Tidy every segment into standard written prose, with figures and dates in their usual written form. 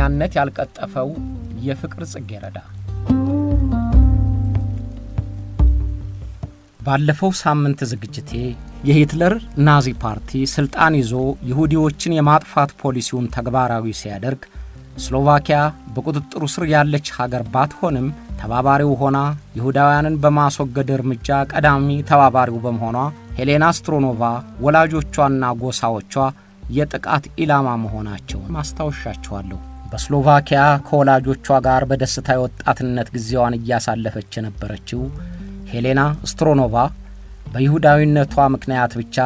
በእረኛነት ያልቀጠፈው የፍቅር ጽጌረዳ። ባለፈው ሳምንት ዝግጅቴ የሂትለር ናዚ ፓርቲ ስልጣን ይዞ ይሁዲዎችን የማጥፋት ፖሊሲውን ተግባራዊ ሲያደርግ ስሎቫኪያ በቁጥጥሩ ስር ያለች ሀገር ባትሆንም ተባባሪው ሆና ይሁዳውያንን በማስወገድ እርምጃ ቀዳሚ ተባባሪው በመሆኗ ሄሌና ስትሮኖቫ ወላጆቿና ጎሳዎቿ የጥቃት ኢላማ መሆናቸውን ማስታወሻቸዋለሁ። በስሎቫኪያ ከወላጆቿ ጋር በደስታ የወጣትነት ጊዜዋን እያሳለፈች የነበረችው ሄሌና ስትሮኖቫ በይሁዳዊነቷ ምክንያት ብቻ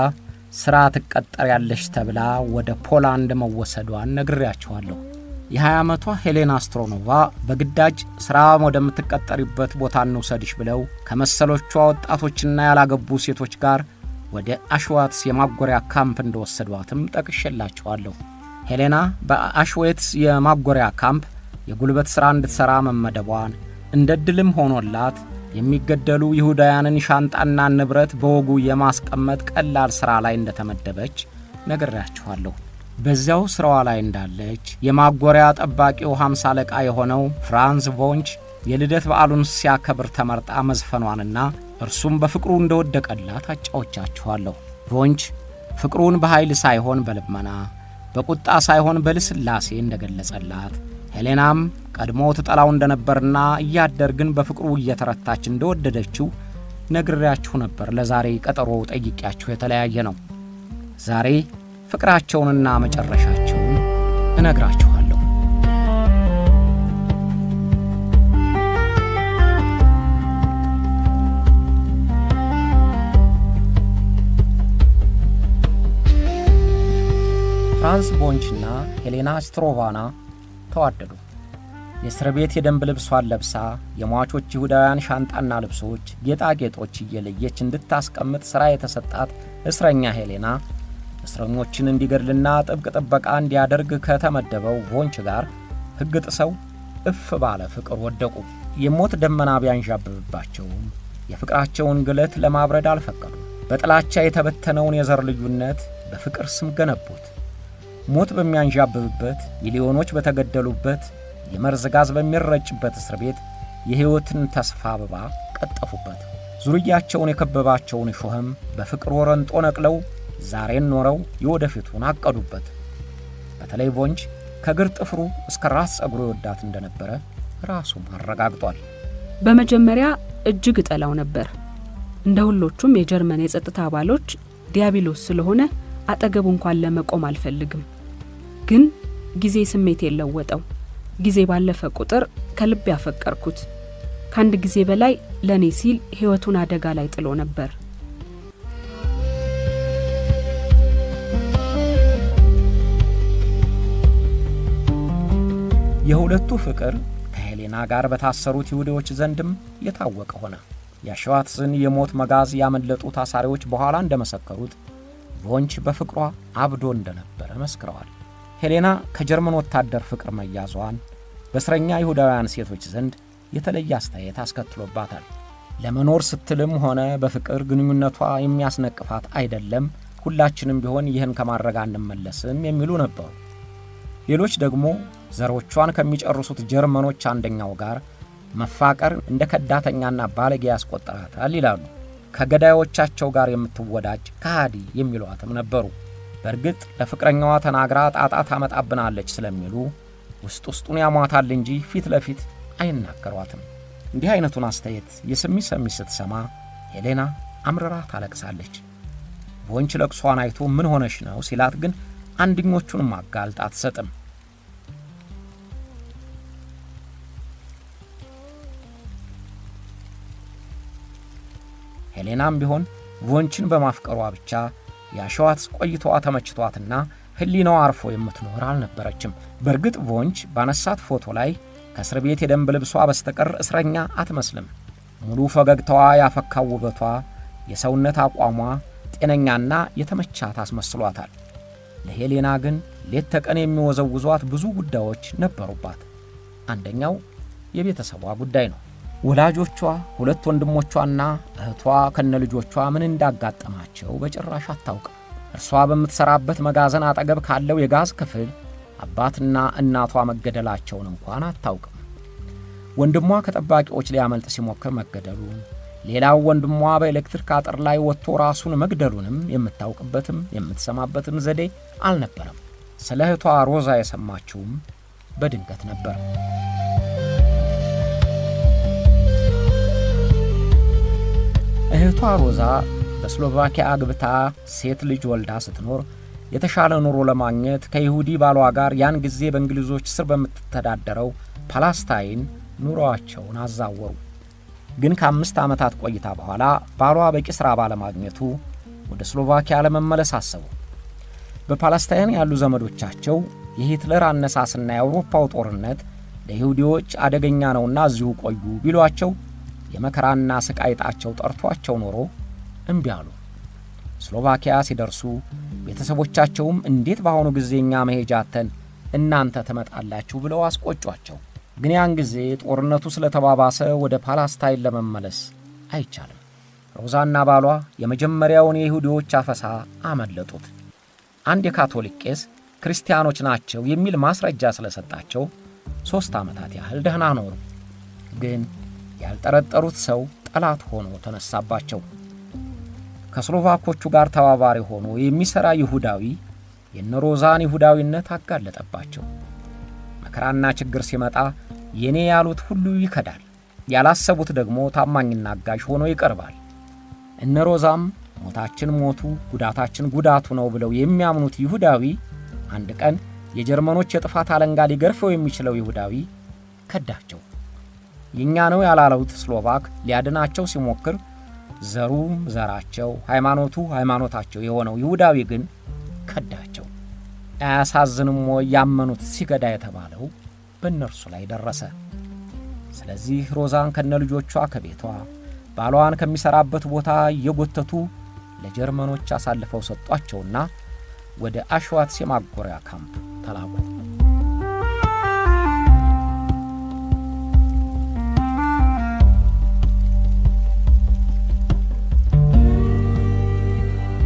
ሥራ ትቀጠሪያለሽ ተብላ ወደ ፖላንድ መወሰዷን ነግሬያችኋለሁ። የ20 ዓመቷ ሄሌና ስትሮኖቫ በግዳጅ ሥራ ወደምትቀጠሪበት ቦታ እንውሰድሽ ብለው ከመሰሎቿ ወጣቶችና ያላገቡ ሴቶች ጋር ወደ አሽዋትስ የማጎሪያ ካምፕ እንደወሰዷትም ጠቅሼላችኋለሁ። ሄሌና በአሽዌትስ የማጎሪያ ካምፕ የጉልበት ሥራ እንድትሠራ መመደቧን እንደ ዕድልም ሆኖላት የሚገደሉ ይሁዳውያንን ሻንጣና ንብረት በወጉ የማስቀመጥ ቀላል ሥራ ላይ እንደተመደበች ነግሬያችኋለሁ። በዚያው ሥራዋ ላይ እንዳለች የማጎሪያ ጠባቂው 50 አለቃ የሆነው ፍራንዝ ቮንች የልደት በዓሉን ሲያከብር ተመርጣ መዝፈኗንና እርሱም በፍቅሩ እንደወደቀላት አጫውቻችኋለሁ። ቮንች ፍቅሩን በኃይል ሳይሆን በልመና በቁጣ ሳይሆን በልስላሴ እንደገለጸላት ሄሌናም ቀድሞ ትጠላው እንደነበርና እያደር ግን በፍቅሩ እየተረታች እንደወደደችው ነግሬያችሁ ነበር። ለዛሬ ቀጠሮ ጠይቄያችሁ የተለያየ ነው። ዛሬ ፍቅራቸውንና መጨረሻቸውን እነግራችኋለሁ። ፍራንስ ቮንችና ሄሌና ስትሮቫና ተዋደዱ። የእስር ቤት የደንብ ልብሷን ለብሳ የሟቾች ይሁዳውያን ሻንጣና ልብሶች፣ ጌጣጌጦች እየለየች እንድታስቀምጥ ሥራ የተሰጣት እስረኛ ሄሌና እስረኞችን እንዲገድልና ጥብቅ ጥበቃ እንዲያደርግ ከተመደበው ቮንች ጋር ሕግ ጥሰው እፍ ባለ ፍቅር ወደቁ። የሞት ደመና ቢያንዣብብባቸውም የፍቅራቸውን ግለት ለማብረድ አልፈቀዱም። በጥላቻ የተበተነውን የዘር ልዩነት በፍቅር ስም ገነቡት። ሞት በሚያንዣብብበት፣ ሚሊዮኖች በተገደሉበት፣ የመርዝ ጋዝ በሚረጭበት እስር ቤት የሕይወትን ተስፋ አበባ ቀጠፉበት። ዙሪያቸውን የከበባቸውን እሾህም በፍቅር ወረንጦ ነቅለው ዛሬን ኖረው የወደፊቱን አቀዱበት። በተለይ ቮንች ከግር ጥፍሩ እስከ ራስ ጸጉሩ ይወዳት እንደነበረ ራሱም አረጋግጧል። በመጀመሪያ እጅግ እጠላው ነበር። እንደ ሁሎቹም የጀርመን የጸጥታ አባሎች ዲያብሎስ ስለሆነ አጠገቡ እንኳን ለመቆም አልፈልግም። ግን ጊዜ ስሜት የለወጠው። ጊዜ ባለፈ ቁጥር ከልብ ያፈቀርኩት። ከአንድ ጊዜ በላይ ለኔ ሲል ሕይወቱን አደጋ ላይ ጥሎ ነበር። የሁለቱ ፍቅር ከሄሌና ጋር በታሰሩት ይሁዳዎች ዘንድም የታወቀ ሆነ። የአሽዋትስን የሞት መጋዝ ያመለጡ ታሳሪዎች በኋላ እንደመሰከሩት ቮንች በፍቅሯ አብዶ እንደነበረ መስክረዋል። ሄሌና ከጀርመን ወታደር ፍቅር መያዟን በእስረኛ ይሁዳውያን ሴቶች ዘንድ የተለየ አስተያየት አስከትሎባታል። ለመኖር ስትልም ሆነ በፍቅር ግንኙነቷ የሚያስነቅፋት አይደለም፣ ሁላችንም ቢሆን ይህን ከማድረግ አንመለስም የሚሉ ነበሩ። ሌሎች ደግሞ ዘሮቿን ከሚጨርሱት ጀርመኖች አንደኛው ጋር መፋቀር እንደ ከዳተኛና ባለጌ ያስቆጠራታል ይላሉ። ከገዳዮቻቸው ጋር የምትወዳጅ ከሃዲ የሚሏትም ነበሩ። በእርግጥ ለፍቅረኛዋ ተናግራ ጣጣ ታመጣብናለች ስለሚሉ ውስጥ ውስጡን ያሟታል እንጂ ፊት ለፊት አይናገሯትም። እንዲህ አይነቱን አስተያየት የስሚ ስትሰማ ሄሌና አምርራ ታለቅሳለች። ቮንች ለቅሷን አይቶ ምን ሆነሽ ነው ሲላት ግን አንድኞቹንም አጋልጣ አትሰጥም። ሄሌናም ቢሆን ቮንችን በማፍቀሯ ብቻ የአሽዋትስ ቆይቷ ተመችቷትና ህሊናዋ አርፎ የምትኖር አልነበረችም። በእርግጥ ቮንች ባነሳት ፎቶ ላይ ከእስር ቤት የደንብ ልብሷ በስተቀር እስረኛ አትመስልም። ሙሉ ፈገግታዋ፣ ያፈካው ውበቷ፣ የሰውነት አቋሟ ጤነኛና የተመቻት አስመስሏታል። ለሄሌና ግን ሌት ተቀን የሚወዘውዟት ብዙ ጉዳዮች ነበሩባት። አንደኛው የቤተሰቧ ጉዳይ ነው። ወላጆቿ፣ ሁለት ወንድሞቿና እህቷ ከነልጆቿ ምን እንዳጋጠማቸው በጭራሽ አታውቅም። እርሷ በምትሰራበት መጋዘን አጠገብ ካለው የጋዝ ክፍል አባትና እናቷ መገደላቸውን እንኳን አታውቅም። ወንድሟ ከጠባቂዎች ሊያመልጥ ሲሞክር መገደሉን፣ ሌላው ወንድሟ በኤሌክትሪክ አጥር ላይ ወጥቶ ራሱን መግደሉንም የምታውቅበትም የምትሰማበትም ዘዴ አልነበረም። ስለ እህቷ ሮዛ የሰማችውም በድንገት ነበር። እህቷ ሮዛ በስሎቫኪያ አግብታ ሴት ልጅ ወልዳ ስትኖር የተሻለ ኑሮ ለማግኘት ከይሁዲ ባሏ ጋር ያን ጊዜ በእንግሊዞች ስር በምትተዳደረው ፓላስታይን ኑሮአቸውን አዛወሩ። ግን ከ5 ዓመታት ቆይታ በኋላ ባሏ በቂ ሥራ ባለማግኘቱ ወደ ስሎቫኪያ ለመመለስ አሰቡ። በፓላስታይን ያሉ ዘመዶቻቸው የሂትለር አነሳስና የአውሮፓው ጦርነት ለይሁዲዎች አደገኛ ነውና እዚሁ ቆዩ ቢሏቸው የመከራና ስቃይ ጣቸው ጠርቷቸው ኖሮ እምቢ አሉ። ስሎቫኪያ ሲደርሱ ቤተሰቦቻቸውም እንዴት በአሁኑ ጊዜኛ መሄጃተን እናንተ ትመጣላችሁ ብለው አስቆጯቸው። ግን ያን ጊዜ ጦርነቱ ስለተባባሰ ወደ ፓላስታይን ለመመለስ አይቻልም። ሮዛና ባሏ የመጀመሪያውን የይሁዲዎች አፈሳ አመለጡት። አንድ የካቶሊክ ቄስ ክርስቲያኖች ናቸው የሚል ማስረጃ ስለሰጣቸው 3 ዓመታት ያህል ደህና ኖሩ። ግን ያልጠረጠሩት ሰው ጠላት ሆኖ ተነሳባቸው። ከስሎቫኮቹ ጋር ተባባሪ ሆኖ የሚሰራ ይሁዳዊ የነሮዛን ይሁዳዊነት አጋለጠባቸው። መከራና ችግር ሲመጣ የኔ ያሉት ሁሉ ይከዳል፣ ያላሰቡት ደግሞ ታማኝና አጋዥ ሆኖ ይቀርባል። እነሮዛም ሞታችን ሞቱ ጉዳታችን ጉዳቱ ነው ብለው የሚያምኑት ይሁዳዊ አንድ ቀን የጀርመኖች የጥፋት አለንጋ ሊገርፈው የሚችለው ይሁዳዊ ከዳቸው። የኛ ነው ያላሉት ስሎቫክ ሊያድናቸው ሲሞክር ዘሩም ዘራቸው ሃይማኖቱ ሃይማኖታቸው የሆነው ይሁዳዊ ግን ከዳቸው። አያሳዝንም ወይ ያመኑት ሲገዳ የተባለው በእነርሱ ላይ ደረሰ። ስለዚህ ሮዛን ከነልጆቿ ከቤቷ ባሏን ከሚሰራበት ቦታ እየጎተቱ ለጀርመኖች አሳልፈው ሰጧቸውና ወደ አሽዋትስ የማጎሪያ ካምፕ ተላኩ።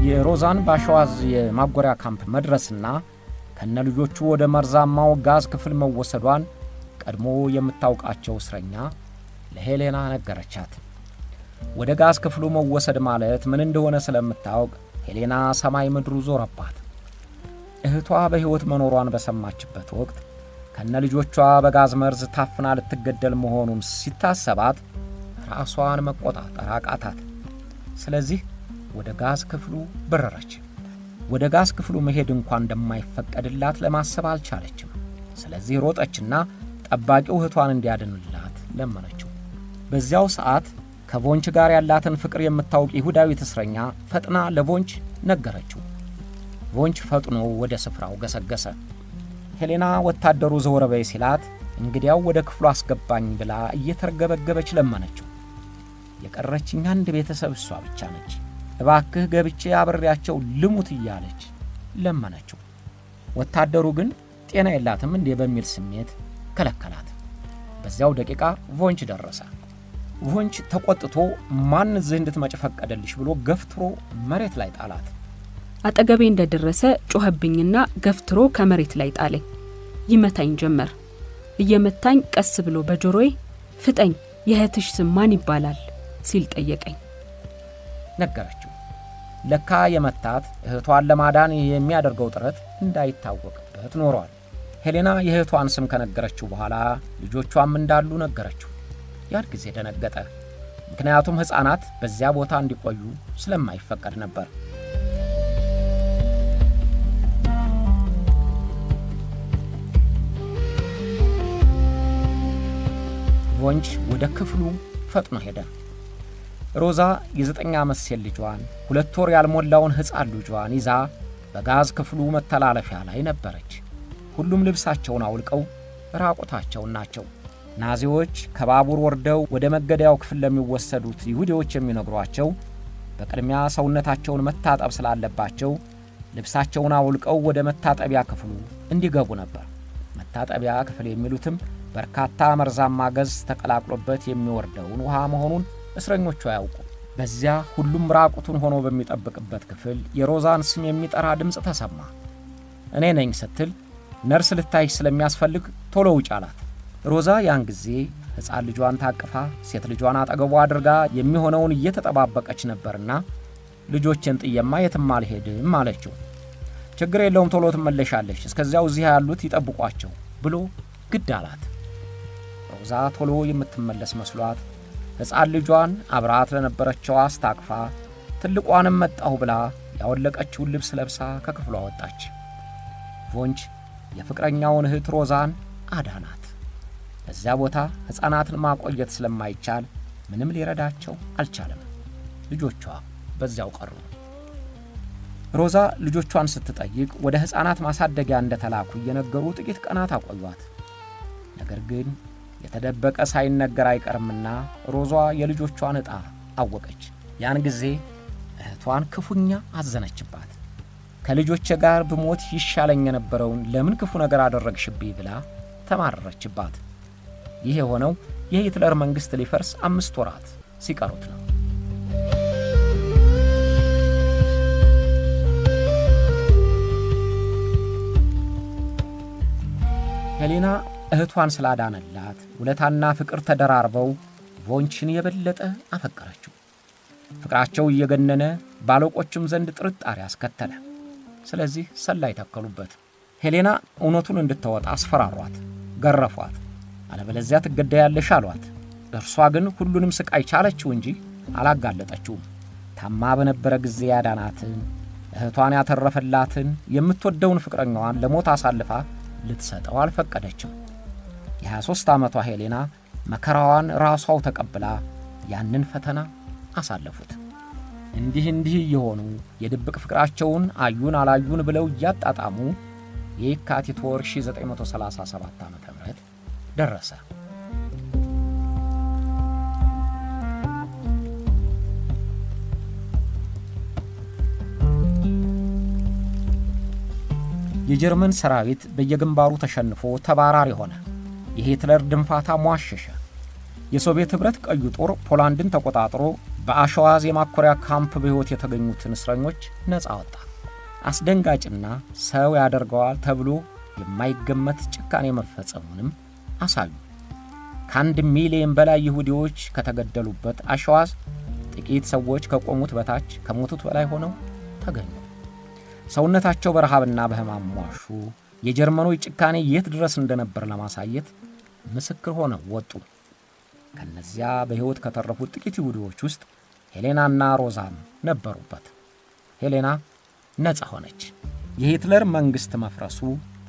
የሮዛን በአሽዋዝ የማጎሪያ ካምፕ መድረስና ከነልጆቹ ወደ መርዛማው ጋዝ ክፍል መወሰዷን ቀድሞ የምታውቃቸው እስረኛ ለሄሌና ነገረቻት። ወደ ጋዝ ክፍሉ መወሰድ ማለት ምን እንደሆነ ስለምታውቅ ሄሌና ሰማይ ምድሩ ዞረባት። እህቷ በሕይወት መኖሯን በሰማችበት ወቅት ከነልጆቿ በጋዝ መርዝ ታፍና ልትገደል መሆኑን ሲታሰባት ራሷን መቆጣጠር አቃታት። ስለዚህ ወደ ጋዝ ክፍሉ በረረች። ወደ ጋዝ ክፍሉ መሄድ እንኳን እንደማይፈቀድላት ለማሰብ አልቻለችም። ስለዚህ ሮጠችና ጠባቂው እህቷን እንዲያድንላት ለመነችው። በዚያው ሰዓት ከቮንች ጋር ያላትን ፍቅር የምታውቅ ይሁዳዊት እስረኛ ፈጥና ለቮንች ነገረችው። ቮንች ፈጥኖ ወደ ስፍራው ገሰገሰ። ሄሌና ወታደሩ ዘወር በይ ሲላት እንግዲያው ወደ ክፍሉ አስገባኝ ብላ እየተርገበገበች ለመነችው። የቀረችኝ አንድ ቤተሰብ እሷ ብቻ ነች፣ እባክህ ገብቼ አብሬያቸው ልሙት እያለች ለመነችው። ወታደሩ ግን ጤና የላትም እንዴ በሚል ስሜት ከለከላት። በዚያው ደቂቃ ቮንች ደረሰ። ቮንች ተቆጥቶ ማን እዚህ እንድትመጭ ፈቀደልሽ ብሎ ገፍትሮ መሬት ላይ ጣላት። አጠገቤ እንደደረሰ ጮኸብኝና ገፍትሮ ከመሬት ላይ ጣለኝ። ይመታኝ ጀመር። እየመታኝ ቀስ ብሎ በጆሮዬ ፍጠኝ፣ የእህትሽ ስም ማን ይባላል ሲል ጠየቀኝ። ነገረችው። ለካ የመታት እህቷን ለማዳን የሚያደርገው ጥረት እንዳይታወቅበት ኖሯል። ሄሌና የእህቷን ስም ከነገረችው በኋላ ልጆቿም እንዳሉ ነገረችው። ያን ጊዜ ደነገጠ። ምክንያቱም ሕፃናት በዚያ ቦታ እንዲቆዩ ስለማይፈቀድ ነበር። ቮንች ወደ ክፍሉ ፈጥኖ ሄደ። ሮዛ የ9 ዓመት ሴት ልጇን 2 ወር ያልሞላውን ሕፃን ልጇን ይዛ በጋዝ ክፍሉ መተላለፊያ ላይ ነበረች። ሁሉም ልብሳቸውን አውልቀው ራቁታቸውን ናቸው። ናዚዎች ከባቡር ወርደው ወደ መገደያው ክፍል ለሚወሰዱት ይሁዲዎች የሚነግሯቸው በቅድሚያ ሰውነታቸውን መታጠብ ስላለባቸው ልብሳቸውን አውልቀው ወደ መታጠቢያ ክፍሉ እንዲገቡ ነበር። መታጠቢያ ክፍል የሚሉትም በርካታ መርዛማ ጋዝ ተቀላቅሎበት የሚወርደውን ውሃ መሆኑን እስረኞቹ ያውቁ። በዚያ ሁሉም ራቁቱን ሆኖ በሚጠብቅበት ክፍል የሮዛን ስም የሚጠራ ድምፅ ተሰማ። እኔ ነኝ ስትል ነርስ ልታይሽ ስለሚያስፈልግ ቶሎ ውጭ አላት። ሮዛ ያን ጊዜ ሕፃን ልጇን ታቅፋ ሴት ልጇን አጠገቧ አድርጋ የሚሆነውን እየተጠባበቀች ነበርና ልጆችን ጥየማ የትም አልሄድም አለችው። ችግር የለውም ቶሎ ትመለሻለሽ፣ እስከዚያው እዚህ ያሉት ይጠብቋቸው ብሎ ግድ አላት። ሮዛ ቶሎ የምትመለስ መስሏት ሕፃን ልጇን አብራት ለነበረችው አስታቅፋ ትልቋንም መጣሁ ብላ ያወለቀችውን ልብስ ለብሳ ከክፍሏ ወጣች። ቮንች የፍቅረኛውን እህት ሮዛን አዳናት። በዚያ ቦታ ሕፃናትን ማቆየት ስለማይቻል ምንም ሊረዳቸው አልቻለም። ልጆቿ በዚያው ቀሩ። ሮዛ ልጆቿን ስትጠይቅ ወደ ሕፃናት ማሳደጊያ እንደተላኩ እየነገሩ ጥቂት ቀናት አቆዩት። ነገር ግን የተደበቀ ሳይነገር አይቀርምና ሮዛ የልጆቿን ዕጣ አወቀች። ያን ጊዜ እህቷን ክፉኛ አዘነችባት። ከልጆቼ ጋር ብሞት ይሻለኝ የነበረውን ለምን ክፉ ነገር አደረግሽብኝ ብላ ተማረረችባት። ይህ የሆነው የሂትለር መንግሥት ሊፈርስ 5 ወራት ሲቀሩት ነው። ሄሌና እህቷን ስላዳነላት ውለታና ፍቅር ተደራርበው ቮንችን የበለጠ አፈቀረችው። ፍቅራቸው እየገነነ ባለቆችም ዘንድ ጥርጣሬ አስከተለ። ስለዚህ ሰላይ ተከሉበት። ሄሌና እውነቱን እንድትወጣ አስፈራሯት፣ ገረፏት። አለበለዚያ ትገደያለሽ አሏት። እርሷ ግን ሁሉንም ስቃይ ቻለችው እንጂ አላጋለጠችውም። ታማ በነበረ ጊዜ ያዳናትን እህቷን ያተረፈላትን የምትወደውን ፍቅረኛዋን ለሞት አሳልፋ ልትሰጠው አልፈቀደችም። የ23 ዓመቷ ሄሌና መከራዋን ራሷው ተቀብላ ያንን ፈተና አሳለፉት። እንዲህ እየሆኑ የድብቅ ፍቅራቸውን አዩን አላዩን ብለው እያጣጣሙ የካቲት ወር 1937 ዓ.ም ደረሰ። የጀርመን ሰራዊት በየግንባሩ ተሸንፎ ተባራሪ ሆነ። የሂትለር ድንፋታ ሟሸሸ። የሶቪየት ኅብረት ቀዩ ጦር ፖላንድን ተቆጣጥሮ በአሸዋዝ የማኮሪያ ካምፕ በሕይወት የተገኙትን እስረኞች ነፃ ወጣ። አስደንጋጭና ሰው ያደርገዋል ተብሎ የማይገመት ጭካኔ መፈጸሙንም አሳዩ። ከ1 ሚሊዮን በላይ ይሁዲዎች ከተገደሉበት አሸዋዝ ጥቂት ሰዎች ከቆሙት በታች ከሞቱት በላይ ሆነው ተገኙ። ሰውነታቸው በረሃብና በሕማም ሟሹ። የጀርመኖች ጭካኔ የት ድረስ እንደነበር ለማሳየት ምስክር ሆነው ወጡ። ከነዚያ በሕይወት ከተረፉት ጥቂት ይሁዲዎች ውስጥ ሄሌናና ሮዛም ነበሩበት። ሄሌና ነፃ ሆነች። የሂትለር መንግሥት መፍረሱ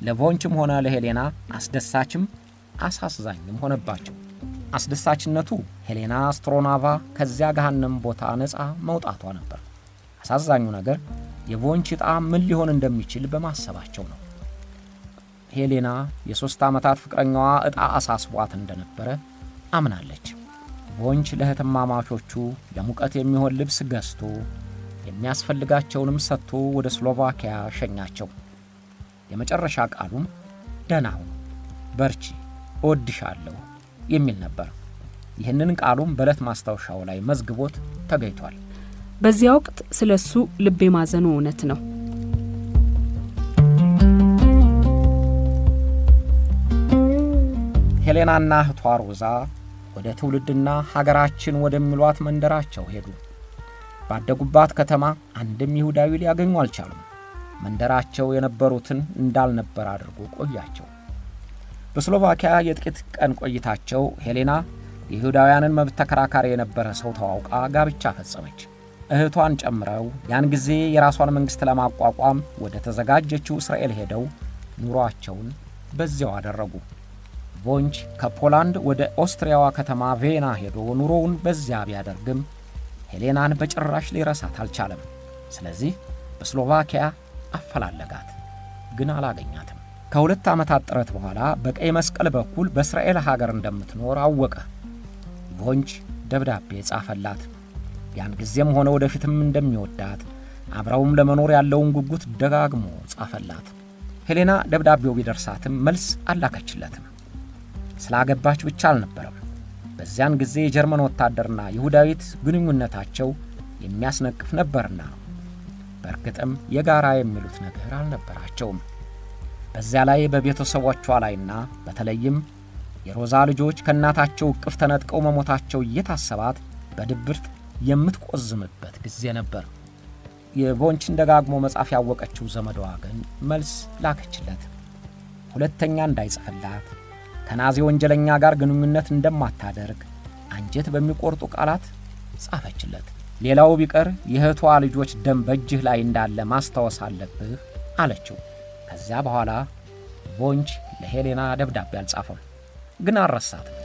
ለቮንችም ሆነ ለሄሌና አስደሳችም አሳዛኝም ሆነባቸው። አስደሳችነቱ ሄሌና ስትሮናቫ ከዚያ ገሃነም ቦታ ነፃ መውጣቷ ነበር። አሳዛኙ ነገር የቮንች ዕጣ ምን ሊሆን እንደሚችል በማሰባቸው ነው። ሄሌና የ3 ዓመታት ፍቅረኛዋ ዕጣ አሳስቧት እንደነበረ አምናለች። ቮንች ለእህትማማቾቹ ለሙቀት የሚሆን ልብስ ገዝቶ የሚያስፈልጋቸውንም ሰጥቶ ወደ ስሎቫኪያ ሸኛቸው። የመጨረሻ ቃሉም ደህና ሁን፣ በርቺ፣ እወድሻለሁ የሚል ነበር። ይህንን ቃሉም በዕለት ማስታወሻው ላይ መዝግቦት ተገኝቷል። በዚያ ወቅት ስለሱ ልብ የማዘኑ እውነት ነው። ሄሌናና እህቷ ሮዛ ወደ ትውልድና ሀገራችን ወደሚሏት መንደራቸው ሄዱ። ባደጉባት ከተማ አንድም ይሁዳዊ ሊያገኙ አልቻሉም። መንደራቸው የነበሩትን እንዳልነበር አድርጎ ቆያቸው። በስሎቫኪያ የጥቂት ቀን ቆይታቸው ሄሌና የይሁዳውያንን መብት ተከራካሪ የነበረ ሰው ተዋውቃ ጋብቻ ፈጸመች። እህቷን ጨምረው ያን ጊዜ የራሷን መንግሥት ለማቋቋም ወደ ተዘጋጀችው እስራኤል ሄደው ኑሯቸውን በዚያው አደረጉ። ቮንች ከፖላንድ ወደ ኦስትሪያዋ ከተማ ቬና ሄዶ ኑሮውን በዚያ ቢያደርግም ሄሌናን በጭራሽ ሊረሳት አልቻለም። ስለዚህ በስሎቫኪያ አፈላለጋት፣ ግን አላገኛትም። ከ2 ዓመታት ጥረት በኋላ በቀይ መስቀል በኩል በእስራኤል ሀገር እንደምትኖር አወቀ። ቮንች ደብዳቤ ጻፈላት። ያን ጊዜም ሆነ ወደፊትም እንደሚወዳት አብረውም ለመኖር ያለውን ጉጉት ደጋግሞ ጻፈላት። ሄሌና ደብዳቤው ቢደርሳትም መልስ አላከችለትም። ስላገባች ብቻ አልነበረም። በዚያን ጊዜ የጀርመን ወታደርና ይሁዳዊት ግንኙነታቸው የሚያስነቅፍ ነበርና ነው። በእርግጥም የጋራ የሚሉት ነገር አልነበራቸውም። በዚያ ላይ በቤተሰቦቿ ላይና በተለይም የሮዛ ልጆች ከእናታቸው እቅፍ ተነጥቀው መሞታቸው እየታሰባት በድብርት የምትቆዝምበት ጊዜ ነበር። የቮንችን ደጋግሞ መጻፍ ያወቀችው ዘመዷ ግን መልስ ላከችለት። ሁለተኛ እንዳይጽፍላት፣ ከናዚ ወንጀለኛ ጋር ግንኙነት እንደማታደርግ አንጀት በሚቆርጡ ቃላት ጻፈችለት። ሌላው ቢቀር የእህቷ ልጆች ደም በእጅህ ላይ እንዳለ ማስታወስ አለብህ አለችው። ከዚያ በኋላ ቮንች ለሄሌና ደብዳቤ አልጻፈም፣ ግን አልረሳትም።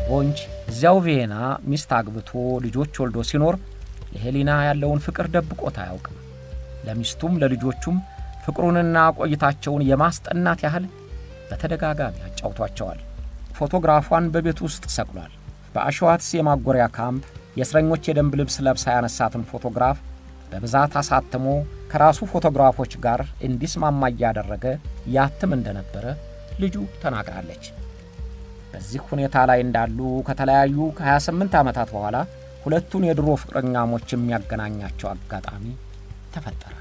ቮንች እዚያው ቪየና ሚስት አግብቶ ልጆች ወልዶ ሲኖር ለሄሌና ያለውን ፍቅር ደብቆት አያውቅም። ለሚስቱም ለልጆቹም ፍቅሩንና ቆይታቸውን የማስጠናት ያህል በተደጋጋሚ አጫውቷቸዋል። ፎቶግራፏን በቤት ውስጥ ሰቅሏል። በአሸዋትስ የማጎሪያ ካምፕ የእስረኞች የደንብ ልብስ ለብሳ ያነሳትን ፎቶግራፍ በብዛት አሳትሞ ከራሱ ፎቶግራፎች ጋር እንዲስማማ እያደረገ ያትም እንደነበረ ልጁ ተናግራለች። በዚህ ሁኔታ ላይ እንዳሉ ከተለያዩ ከ28 ዓመታት በኋላ ሁለቱን የድሮ ፍቅረኛሞች የሚያገናኛቸው አጋጣሚ ተፈጠረ።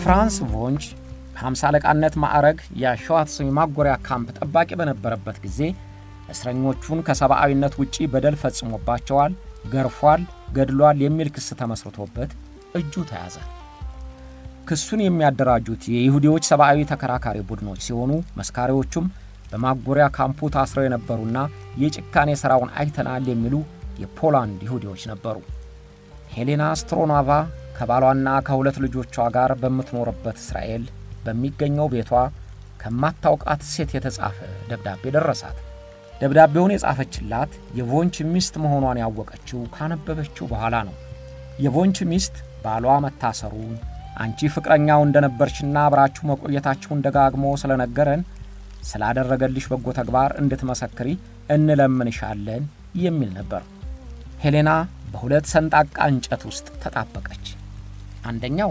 ፍራንስ ቮንች በ50 አለቃነት ማዕረግ የአሸዋትስ የማጎሪያ ካምፕ ጠባቂ በነበረበት ጊዜ እስረኞቹን ከሰብአዊነት ውጪ በደል ፈጽሞባቸዋል፣ ገርፏል፣ ገድሏል የሚል ክስ ተመስርቶበት እጁ ተያዘ። ክሱን የሚያደራጁት የይሁዲዎች ሰብአዊ ተከራካሪ ቡድኖች ሲሆኑ መስካሪዎቹም በማጎሪያ ካምፑ ታስረው የነበሩና የጭካኔ ሥራውን አይተናል የሚሉ የፖላንድ ይሁዲዎች ነበሩ። ሄሌና ስትሮናቫ ከባሏና ከሁለት ልጆቿ ጋር በምትኖርበት እስራኤል በሚገኘው ቤቷ ከማታውቃት ሴት የተጻፈ ደብዳቤ ደረሳት። ደብዳቤውን የጻፈችላት የቮንች ሚስት መሆኗን ያወቀችው ካነበበችው በኋላ ነው። የቮንች ሚስት ባሏ መታሰሩን፣ አንቺ ፍቅረኛው እንደነበርሽና አብራችሁ መቆየታችሁን ደጋግሞ ስለነገረን ስላደረገልሽ በጎ ተግባር እንድትመሰክሪ እንለምንሻለን የሚል ነበር። ሄሌና በሁለት ሰንጣቃ እንጨት ውስጥ ተጣበቀች። አንደኛው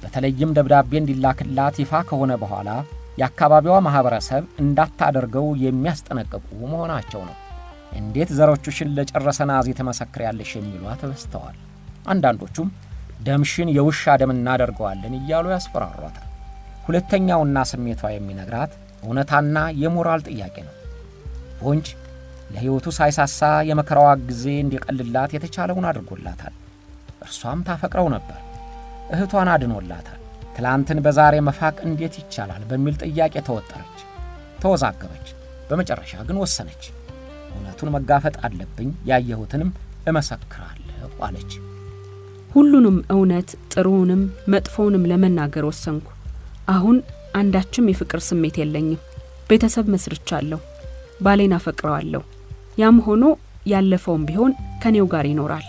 በተለይም ደብዳቤ እንዲላክላት ይፋ ከሆነ በኋላ የአካባቢዋ ማህበረሰብ እንዳታደርገው የሚያስጠነቅቁ መሆናቸው ነው። እንዴት ዘሮችሽን ለጨረሰ ናዚ ትመሰክሪያለሽ የሚሏት በዝተዋል። አንዳንዶቹም ደምሽን የውሻ ደም እናደርገዋለን እያሉ ያስፈራሯታል። ሁለተኛውና ስሜቷ የሚነግራት እውነታና የሞራል ጥያቄ ነው። ቮንች ለሕይወቱ ሳይሳሳ የመከራዋ ጊዜ እንዲቀልላት የተቻለውን አድርጎላታል። እርሷም ታፈቅረው ነበር። እህቷን አድኖላታል። ትላንትን በዛሬ መፋቅ እንዴት ይቻላል በሚል ጥያቄ ተወጠረች፣ ተወዛገበች። በመጨረሻ ግን ወሰነች። እውነቱን መጋፈጥ አለብኝ፣ ያየሁትንም እመሰክራለሁ አለች። ሁሉንም እውነት፣ ጥሩውንም መጥፎውንም ለመናገር ወሰንኩ። አሁን አንዳችም የፍቅር ስሜት የለኝም። ቤተሰብ መስርቻለሁ። ባሌን አፈቅረዋለሁ። ያም ሆኖ ያለፈውም ቢሆን ከኔው ጋር ይኖራል።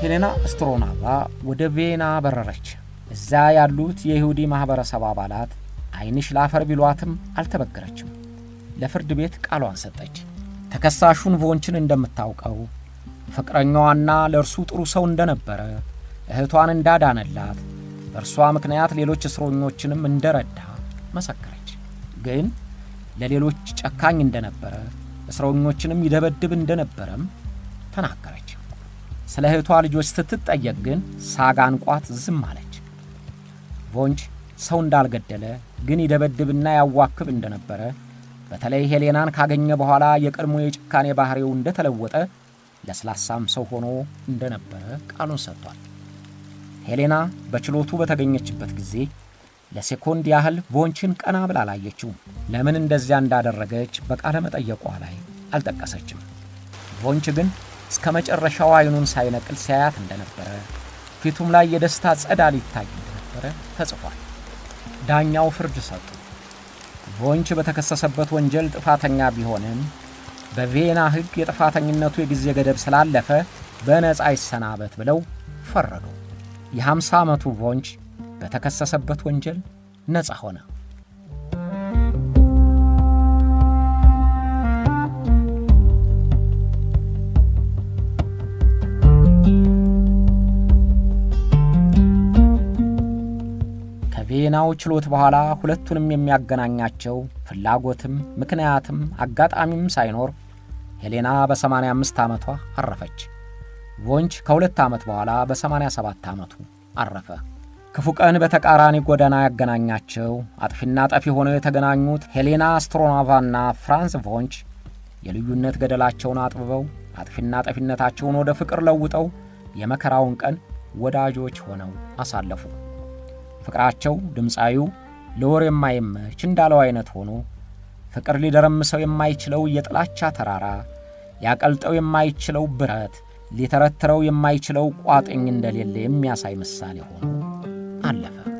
ሄሌና ስትሮናቫ ወደ ቪየና በረረች። እዛ ያሉት የይሁዲ ማህበረሰብ አባላት ዓይንሽ ላፈር ቢሏትም አልተበገረችም። ለፍርድ ቤት ቃሏን ሰጠች። ተከሳሹን ቮንችን እንደምታውቀው ፍቅረኛዋና ለእርሱ ጥሩ ሰው እንደነበረ፣ እህቷን እንዳዳነላት፣ በእርሷ ምክንያት ሌሎች እስረኞችንም እንደረዳ መሰከረች። ግን ለሌሎች ጨካኝ እንደነበረ፣ እስረኞችንም ይደበድብ እንደነበረም ተናገረች። ስለ እህቷ ልጆች ስትጠየቅ ግን ሳግ አንቋት ዝም አለች። ቮንች ሰው እንዳልገደለ ግን ይደበድብና ያዋክብ እንደነበረ፣ በተለይ ሄሌናን ካገኘ በኋላ የቀድሞ የጭካኔ ባህሪው እንደተለወጠ፣ ለስላሳም ሰው ሆኖ እንደነበረ ቃሉን ሰጥቷል። ሄሌና በችሎቱ በተገኘችበት ጊዜ ለሴኮንድ ያህል ቮንችን ቀና ብላ አላየችውም። ለምን እንደዚያ እንዳደረገች በቃለ መጠየቋ ላይ አልጠቀሰችም። ቮንች ግን እስከ መጨረሻው ዓይኑን ሳይነቅል ሲያያት እንደነበረ፣ ፊቱም ላይ የደስታ ጸዳል ይታይ እንደነበረ ተጽፏል። ዳኛው ፍርድ ሰጡ። ቮንች በተከሰሰበት ወንጀል ጥፋተኛ ቢሆንም በቪየና ሕግ የጥፋተኝነቱ የጊዜ ገደብ ስላለፈ በነጻ ይሰናበት ብለው ፈረዱ። የ50 ዓመቱ ቮንች በተከሰሰበት ወንጀል ነጻ ሆነ። ከቪየናው ችሎት በኋላ ሁለቱንም የሚያገናኛቸው ፍላጎትም ምክንያትም አጋጣሚም ሳይኖር ሄሌና በ85 ዓመቷ አረፈች። ቮንች ከ2 ዓመት በኋላ በ87 ዓመቱ አረፈ። ክፉ ቀን በተቃራኒ ጎዳና ያገናኛቸው አጥፊና ጠፊ ሆነው የተገናኙት ሄሌና ስትሮናቫና ፍራንስ ቮንች የልዩነት ገደላቸውን አጥብበው አጥፊና ጠፊነታቸውን ወደ ፍቅር ለውጠው የመከራውን ቀን ወዳጆች ሆነው አሳለፉ። ፍቅራቸው ድምፃዊው ለወር የማይመች እንዳለው አይነት ሆኖ ፍቅር ሊደረምሰው የማይችለው የጥላቻ ተራራ፣ ሊያቀልጠው የማይችለው ብረት፣ ሊተረትረው የማይችለው ቋጥኝ እንደሌለ የሚያሳይ ምሳሌ ሆኖ አለፈ።